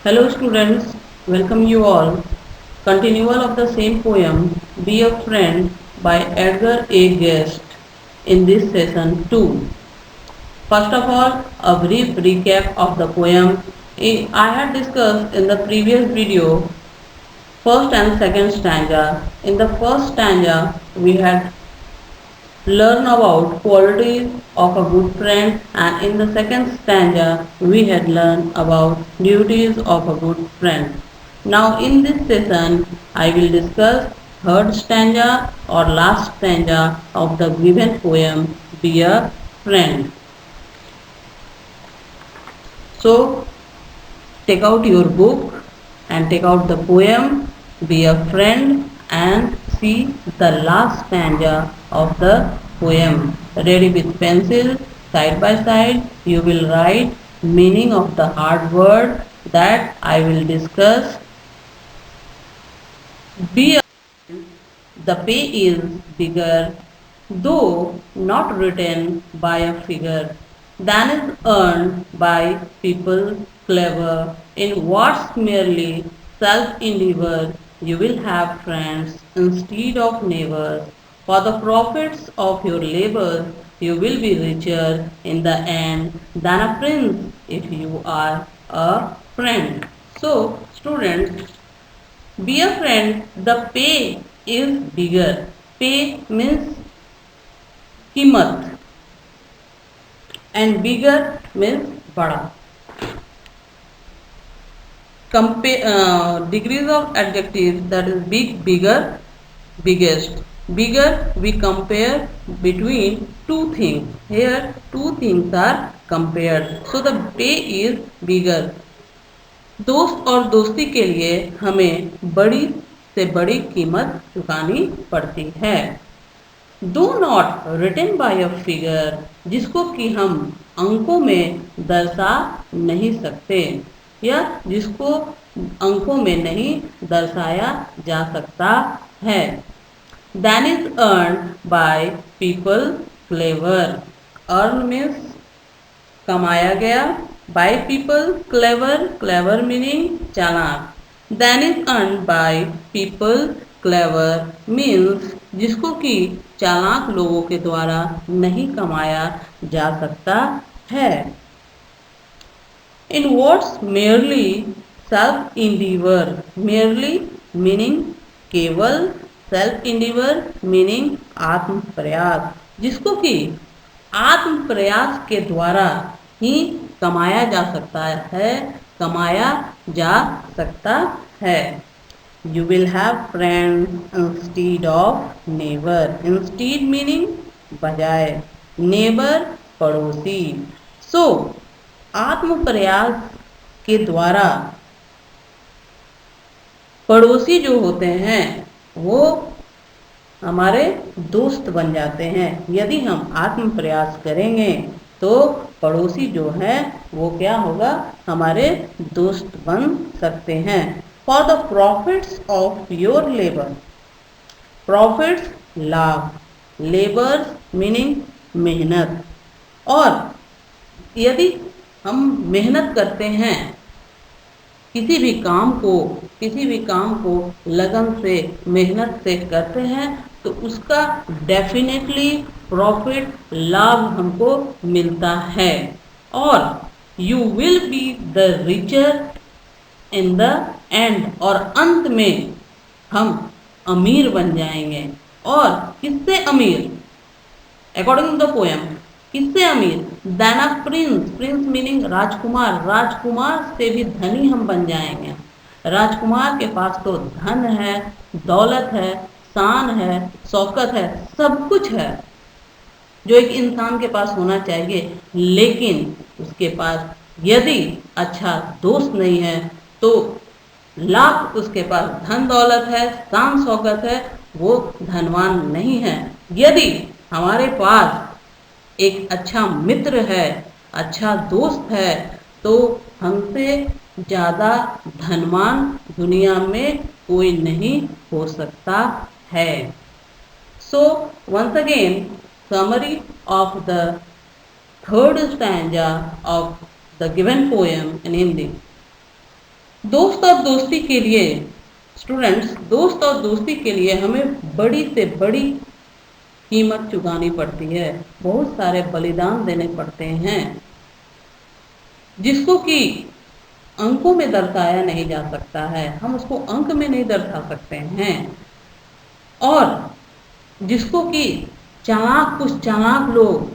Hello students, welcome you all. Continual of the same poem, Be a Friend by Edgar A. Guest in this session 2. First of all, a brief recap of the poem. I had discussed in the previous video first and second stanza. In the first stanza, we had learn about qualities of a good friend, and in the second stanza we had learned about duties of a good friend. Now in this session I will discuss third stanza or last stanza of the given poem Be a Friend. So take out your book and take out the poem Be a Friend and see the last stanza of the poem. Ready with pencil, side by side you will write meaning of the hard word that I will discuss. Be a The pay is bigger, though not written by a figure, than is earned by people clever. In what's merely self-endeavor, you will have friends instead of neighbors. For the profits of your labors, you will be richer in the end than a prince if you are a friend. So, students, be a friend, the pay is bigger. Pay means कीमत and bigger means बड़ा. Degrees of adjectives, that is big, bigger, biggest. Bigger we compare between two things. Here two things are compared. So the pay is bigger. दोस्त और दोस्ती के लिए हमें बड़ी से बड़ी कीमत चुकानी पड़ती है. Though not written by a figure, जिसको कि हम अंकों में दर्शा नहीं सकते या जिसको अंकों में नहीं दर्शाया जा सकता है. Than is earn by people clever. Earn means कमाया गया. By people clever, clever meaning चालाक. Then is earn by people clever means जिसको कि चालाक लोगों के द्वारा नहीं कमाया जा सकता है. In words merely self endeavour. Merely meaning केवल, सेल्फ इंडिवर मीनिंग आत्म प्रयास, जिसको कि आत्म प्रयास के द्वारा ही कमाया जा सकता है, कमाया जा सकता है. You will have friends instead of neighbor. Instead meaning बजाय, neighbor पड़ोसी. So आत्म प्रयास के द्वारा पड़ोसी जो होते हैं वो हमारे दोस्त बन जाते हैं. यदि हम आत्म प्रयास करेंगे तो पड़ोसी जो है वो क्या होगा, हमारे दोस्त बन सकते हैं. For the profits of your labour. Profits लाभ, लेबर मीनिंग मेहनत. और यदि हम मेहनत करते हैं किसी भी काम को लगन से, मेहनत से करते हैं तो उसका डेफिनेटली प्रॉफिट, लाभ हमको मिलता है. और you will be the richer in the end. और अंत में हम अमीर बन जाएंगे. और किससे अमीर? अकॉर्डिंग टू द पोएम, किससे अमीर? Then a prince. Prince meaning राजकुमार. राजकुमार से भी धनी हम बन जाएंगे. राजकुमार के पास तो धन है, दौलत है, शान है, शौकत है, सब कुछ है जो एक इंसान के पास होना चाहिए. लेकिन उसके पास यदि अच्छा दोस्त नहीं है तो लाख उसके पास धन दौलत है, शान शौकत है, वो धनवान नहीं है. यदि हमारे पास एक अच्छा मित्र है, अच्छा दोस्त है, तो हमसे ज़्यादा धनवान दुनिया में कोई नहीं हो सकता है. So once again summary of the third stanza of the given poem in Hindi. दोस्त और दोस्ती के लिए स्टूडेंट्स, दोस्त और दोस्ती के लिए हमें बड़ी से बड़ी कीमत चुकानी पड़ती है, बहुत सारे बलिदान देने पड़ते हैं, जिसको कि अंकों में दर्शाया नहीं जा सकता है, हम उसको अंक में नहीं दर्शा सकते हैं, और जिसको कि कुछ चालाक लोग,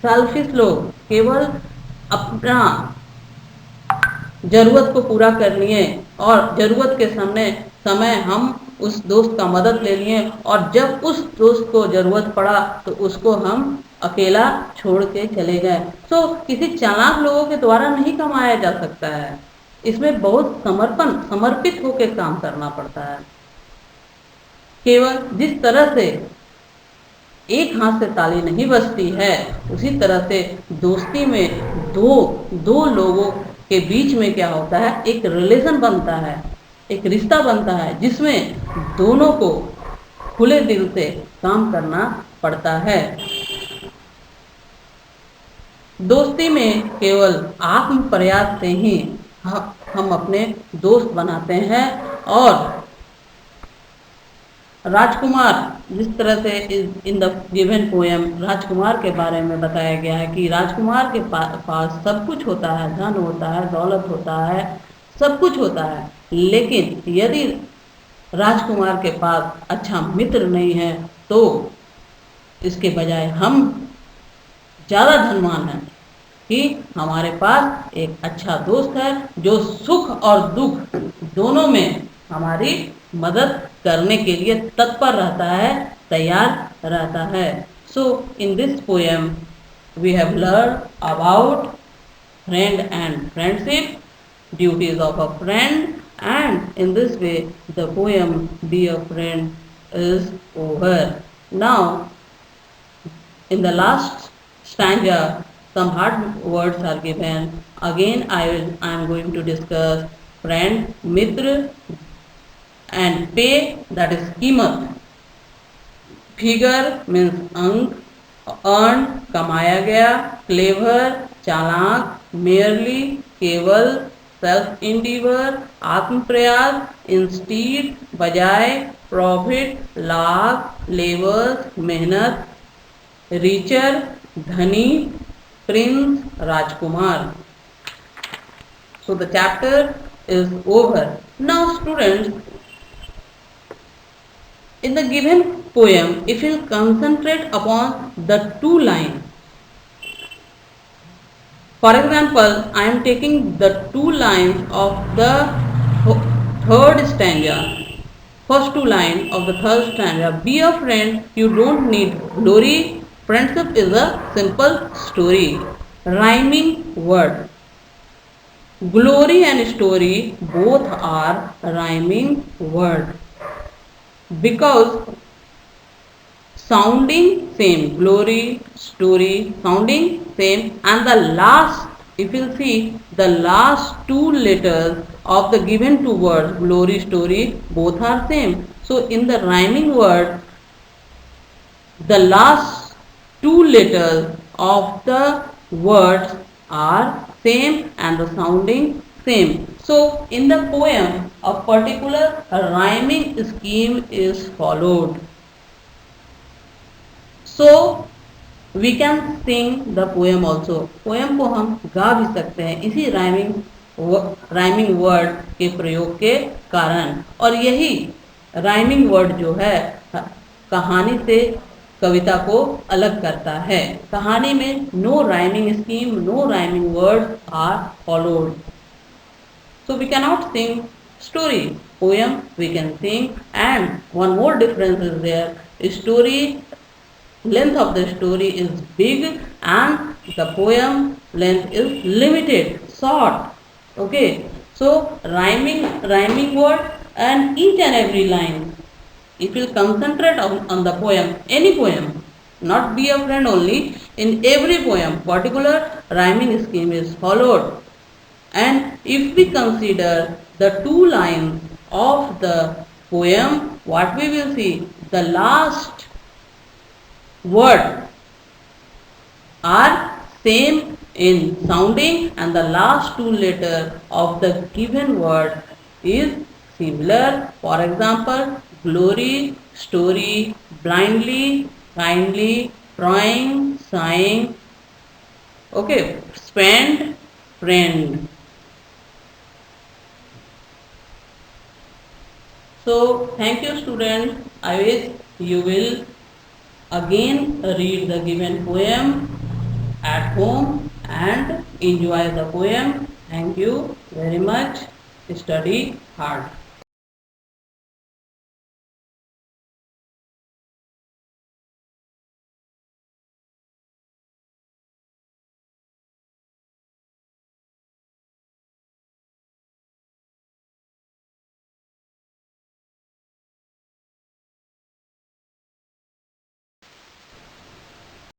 सेल्फिश लोग केवल अपना जरूरत को पूरा कर लिए और जरूरत के समय हम उस दोस्त का मदद ले लिए, और जब उस दोस्त को जरूरत पड़ा तो उसको हम अकेला छोड़ के चले गए। तो किसी चालाक लोगों के द्वारा नहीं कमाया जा सकता है, इसमें बहुत समर्पित होकर काम करना पड़ता है। केवल जिस तरह से एक हाथ से ताली नहीं बजती है, उसी तरह से दोस्ती में दो लोगों के बीच में क्या होता है, एक रिलेशन बनता है, एक रिश्ता बनता है, जिसमें दोनों को खुले दिल से काम करना पड़ता है। दोस्ती में केवल आत्म प्रयास से ही हम अपने दोस्त बनाते हैं। और राजकुमार, जिस तरह से इन द गिवन पोएम राजकुमार के बारे में बताया गया है कि राजकुमार के पास सब कुछ होता है, धन होता है, दौलत होता है, सब कुछ होता है, लेकिन यदि राजकुमार के पास अच्छा मित्र नहीं है तो इसके बजाय हम ज़्यादा धनवान हैं कि हमारे पास एक अच्छा दोस्त है जो सुख और दुख दोनों में हमारी मदद करने के लिए तत्पर रहता है, तैयार रहता है। So in this poem we have learn about friend and friendship, duties of a friend, and in this way the poem Be a Friend is over. Now in the last stanza some hard words are given. Again I am going to discuss friend, mitra, and pay, that is कीमत, figure means अंक, earn कमाया गया, clever चालाक, merely केवल, self Endeavour आत्म प्रयास, instead बजाय, profit लाभ, लेबर मेहनत, रिचर धनी, Prince Rajkumar. So the chapter is over. Now students, in the given poem, if you concentrate upon the two lines, for example, I am taking the two lines of the third stanza, first two lines of the third stanza. Be a friend, you don't need glory. Friendship is a simple story. Rhyming word. Glory and story both are rhyming word because sounding same, glory, story, sounding same, and the last, if you see, the last two letters of the given two words, glory, story, both are same. So in the rhyming word, the last two letters of the words are same and the sounding same. So in the poem, a particular rhyming scheme is followed. So we can sing the poem also. Poem को हम गा भी सकते हैं इसी rhyming word के प्रयोग के कारण, और यही राइमिंग वर्ड जो है कहानी से कविता को अलग करता है. कहानी में no rhyming scheme, no rhyming words are followed. So we cannot sing story. Poem we can sing, and one more difference is there. Story, length of the story is big and the poem length is limited, short. Okay, so rhyming word, and each and every line, if you concentrate on the poem, any poem, not Be a Friend only, in every poem particular rhyming scheme is followed. And if we consider the two lines of the poem, what we will see, the last word are same in sounding and the last two letters of the given word is similar. For example, glory, story, blindly, kindly, trying, sighing. Okay, spend, friend. So thank you students. I wish you will again read the given poem at home and enjoy the poem. Thank you very much. Study hard.